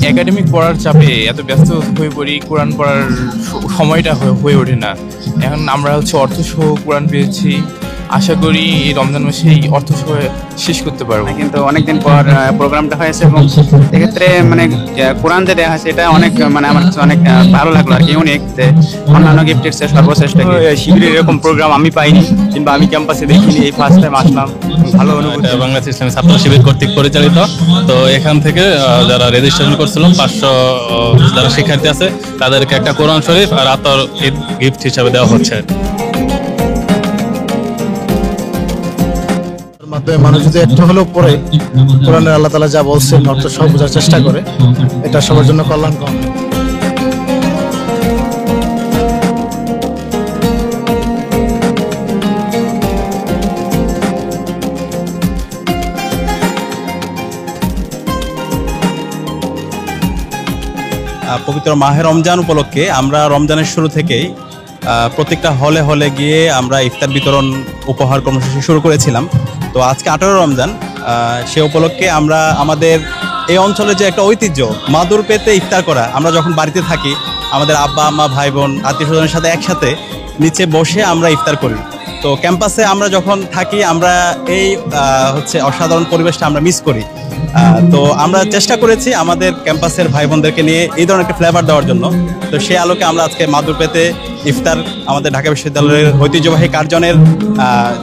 Academic পড়ার চাপে এত ব্যস্ত হয়ে পড়ি, কোরআন পড়ার সময়টা হয়ে ওঠে না। এখন আমরা অর্থসহ কোরআন পেয়েছি, আশা করি এই রমজান মাসে এই অর্থসহ শেষ করতে পারবো। কিন্তু অনেকদিন পর প্রোগ্রামটা হয়েছে এবং এক্ষেত্রে মানে কোরআন যে দেওয়া হয়েছে এটা অনেক মানে আমার কাছে অনেক ভালো লাগলো আর কি, ইউনিক যে অন্যান্য গিফটের চেয়ে সর্বশ্রেষ্ঠ শিবিরে এরকম প্রোগ্রাম আমি পাইনি কিংবা আমি ক্যাম্পাসে দেখিনি, এই ফার্স্ট টাইম আসলাম। ভালো অনুভূতি। বাংলাদেশ ইসলামী ছাত্র শিবির কর্তৃক পরিচালিত। তো এখান থেকে যারা রেজিস্ট্রেশন করছিলাম 500 যারা শিক্ষার্থী আছে তাদেরকে একটা কোরআন শরীফ আর আতর গিফট হিসাবে দেওয়া হচ্ছে। মাধ্যমে মানুষ যদি একটু হলেও পড়ে কোরআনের আল্লাহ তাআলা যা বলছেন অর্থ সব বোঝার চেষ্টা করে, এটা সবার জন্য কল্যাণকর। পবিত্র মাহে রমজান উপলক্ষে আমরা রমজানের শুরু থেকেই প্রত্যেকটা হলে হলে গিয়ে আমরা ইফতার বিতরণ উপহার কর্মসূচি শুরু করেছিলাম। তো আজকে 18 রমজান, সে উপলক্ষে আমরা আমাদের এই অঞ্চলে যে একটা ঐতিহ্য মাদুর পেতে ইফতার করা, আমরা যখন বাড়িতে থাকি আমাদের আব্বা আম্মা ভাই বোন আত্মীয় স্বজনের সাথে একসাথে নিচে বসে আমরা ইফতার করি। তো ক্যাম্পাসে আমরা যখন থাকি আমরা এই অসাধারণ পরিবেশটা আমরা মিস করি। তো আমরা চেষ্টা করেছি আমাদের ক্যাম্পাসের ভাই বোনদেরকে নিয়ে এই ধরনের একটা ফ্লেভার দেওয়ার জন্য। তো সেই আলোকে আমরা আজকে মাদুর পেতে ইফতার আমাদের ঢাকা বিশ্ববিদ্যালয়ের ঐতিহ্যবাহী কার্জনের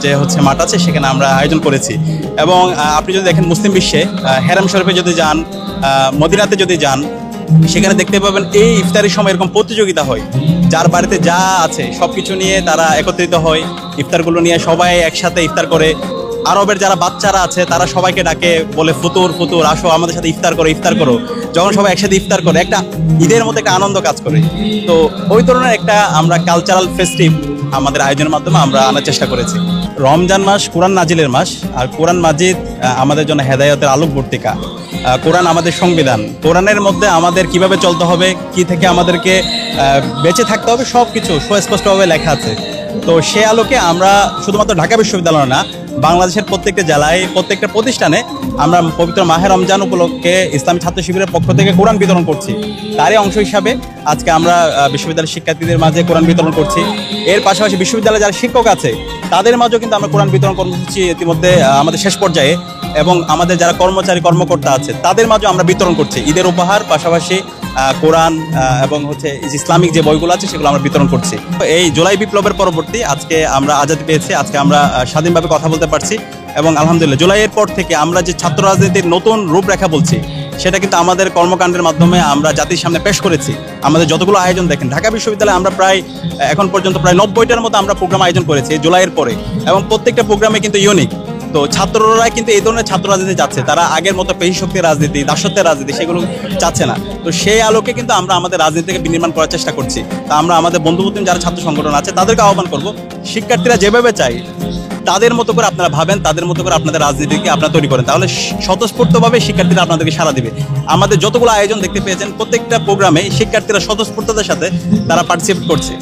যে মাঠ আছে সেখানে আমরা আয়োজন করেছি। এবং আপনি যদি দেখেন মুসলিম বিশ্বে হেরাম শরীফে যদি যান, মদিনাতে যদি যান, সেখানে দেখতে পাবেন এই ইফতারের সময় এরকম প্রতিযোগিতা হয়, যার বাড়িতে যা আছে সবকিছু নিয়ে তারা একত্রিত হয়, ইফতারগুলো নিয়ে সবাই একসাথে ইফতার করে। আরবের যারা বাচ্চারা আছে তারা সবাইকে ডাকে, বলে ফুতুর ফুতুর আসো আমাদের সাথে ইফতার করো ইফতার করো। যখন সবাই একসাথে ইফতার করে একটা ঈদের মধ্যে একটা আনন্দ কাজ করে। তো ওই ধরনের একটা আমরা কালচারাল ফেস্টিভ আমাদের আয়োজনের মাধ্যমে আমরা আনার চেষ্টা করেছি। রমজান মাস কোরআন নাজিলের মাস, আর কোরআন মাজিদ আমাদের জন্য হেদায়েতের আলোকবর্তিকা। কোরআন আমাদের সংবিধান, কোরআনের মধ্যে আমাদের কিভাবে চলতে হবে, কি থেকে আমাদেরকে বেঁচে থাকতে হবে সব কিছু সুস্পষ্টভাবে লেখা আছে। তো সে আলোকে আমরা শুধুমাত্র ঢাকা বিশ্ববিদ্যালয় না, বাংলাদেশের প্রত্যেকটা জেলায় প্রত্যেকটা প্রতিষ্ঠানে আমরা পবিত্র মাহে রমজান উপলক্ষে ইসলামী ছাত্র শিবিরের পক্ষ থেকে কোরআন বিতরণ করছি। তারই অংশ হিসাবে আজকে আমরা বিশ্ববিদ্যালয়ের শিক্ষার্থীদের মাঝে কোরআন বিতরণ করছি। এর পাশাপাশি বিশ্ববিদ্যালয়ে যারা শিক্ষক আছে তাদের মাঝেও কিন্তু আমরা কোরআন বিতরণ কর্মসূচি ইতিমধ্যে আমাদের শেষ পর্যায়ে, এবং আমাদের যারা কর্মচারী কর্মকর্তা আছে তাদের মাঝেও আমরা বিতরণ করছি ঈদের উপহার, পাশাপাশি কোরআন এবং ইসলামিক যে বইগুলো আছে সেগুলো আমরা বিতরণ করছি। এই জুলাই বিপ্লবের পরবর্তী আজকে আমরা আজাদি পেয়েছি, আজকে আমরা স্বাধীনভাবে কথা বলতে পারছি। এবং আলহামদুলিল্লাহ জুলাইয়ের পর থেকে আমরা যে ছাত্র রাজনীতির নতুন রূপরেখা বলছি সেটা কিন্তু আমাদের কর্মকাণ্ডের মাধ্যমে আমরা জাতির সামনে পেশ করেছি। আমাদের যতগুলো আয়োজন দেখেন ঢাকা বিশ্ববিদ্যালয়ে আমরা প্রায় এখন পর্যন্ত প্রায় 90টার মতো আমরা প্রোগ্রাম আয়োজন করেছি জুলাইয়ের পরে, এবং প্রত্যেকটা প্রোগ্রামে কিন্তু ইউনিক। তো ছাত্ররা কিন্তু এই ধরনের ছাত্র রাজনীতি যাচ্ছে, তারা আগের মতো পেশি শক্তির রাজনীতি, দাসত্বের রাজনীতি সেগুলো চাচ্ছে না। তো সেই আলোকে কিন্তু আমরা আমাদের রাজনীতিকে বিনির্মাণ করার চেষ্টা করছি। তা আমরা আমাদের বন্ধুবর্তী যারা ছাত্র সংগঠন আছে তাদেরকে আহ্বান করব, শিক্ষার্থীরা যেভাবে চাই তাদের মতো করে আপনারা ভাবেন, তাদের মতো করে আপনাদের রাজনীতিকে আপনারা তৈরি করেন, তাহলে স্বতঃস্ফূর্তভাবে শিক্ষার্থীরা আপনাদেরকে সাড়া দিবে। আমাদের যতগুলো আয়োজন দেখতে পেয়েছেন প্রত্যেকটা প্রোগ্রামে শিক্ষার্থীরা স্বতঃস্ফূর্ততার সাথে তারা পার্টিসিপেট করছে।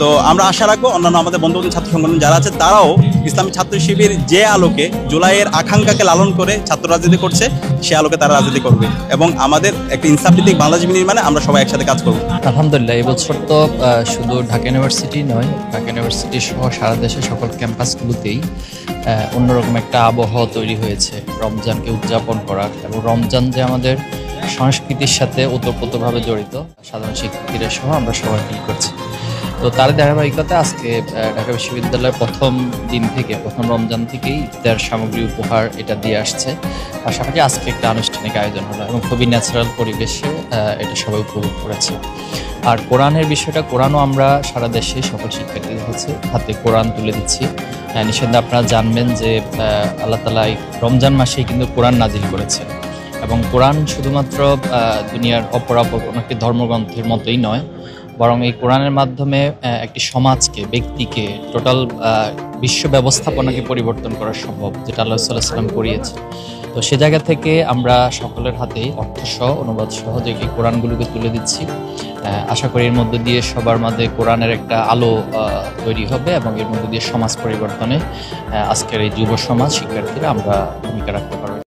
তো আমরা আশা রাখবো অন্যান্য আমাদের বন্ধুবন্ধু ছাত্র সংগঠন যারা আছে তারাও ইসলামী ছাত্র শিবির যে আলোকে জুলাইয়ের আকাঙ্ক্ষাকে লালন করে ছাত্র রাজনীতি করছে সে আলোকে তারা রাজনীতি করবে, এবং আমাদের একটা ইনসাফভিত্তিক বাংলাদেশ নির্মাণে আমরা সবাই একসাথে কাজ করবো। আলহামদুলিল্লাহ এবছর তো শুধু ঢাকা ইউনিভার্সিটি নয়, ঢাকা ইউনিভার্সিটি সহ সারা দেশে সকল ক্যাম্পাসগুলোতেই অন্যরকম একটা আবহাওয়া তৈরি হয়েছে রমজানকে উদযাপন করার। এবং রমজান যে আমাদের সংস্কৃতির সাথে ওতপ্রোতভাবে জড়িত, সাধারণ শিক্ষার্থীরা সহ আমরা সবাই ফিল করছি। তো তার ধারাবাহিকতা আজকে ঢাকা বিশ্ববিদ্যালয়ের প্রথম দিন থেকে, প্রথম রমজান থেকেই ইফতার সামগ্রী উপহার এটা দিয়ে আসছে। পাশাপাশি আজকে একটা আনুষ্ঠানিক আয়োজন হলো এবং খুবই ন্যাচারাল পরিবেশে এটা সবাই উপভোগ করেছে। আর কোরআনের বিষয়টা, কোরআনও আমরা সারা দেশে সকল শিক্ষার্থীদের হাতে কোরআন তুলে দিচ্ছি। নিঃসন্দেহে আপনারা জানবেন যে আল্লাহ তাআলা রমজান মাসেই কিন্তু কোরআন নাজিল করেছে, এবং কোরআন শুধুমাত্র দুনিয়ার অপরাপর কোনো একটি ধর্মগ্রন্থের মতোই নয়, বরং এই কোরআনের মাধ্যমে একটি সমাজকে, ব্যক্তিকে, টোটাল বিশ্ব ব্যবস্থাপনাকে পরিবর্তন করা সম্ভব, যেটা আল্লাহ সাল্লাল্লাহু আলাইহি ওয়াসাল্লাম করিয়েছে। তো সে জায়গা থেকে আমরা সকলের হাতেই অর্থসহ অনুবাদ সহ যে এই কোরআনগুলোকে তুলে দিচ্ছি। আশা করি এর মধ্যে দিয়ে সবার মাঝে কোরআনের একটা আলো তৈরি হবে, এবং এর মধ্যে দিয়ে সমাজ পরিবর্তনে আজকের এই যুব সমাজ শিক্ষার্থীরা আমরা ভূমিকা রাখতে পারবো।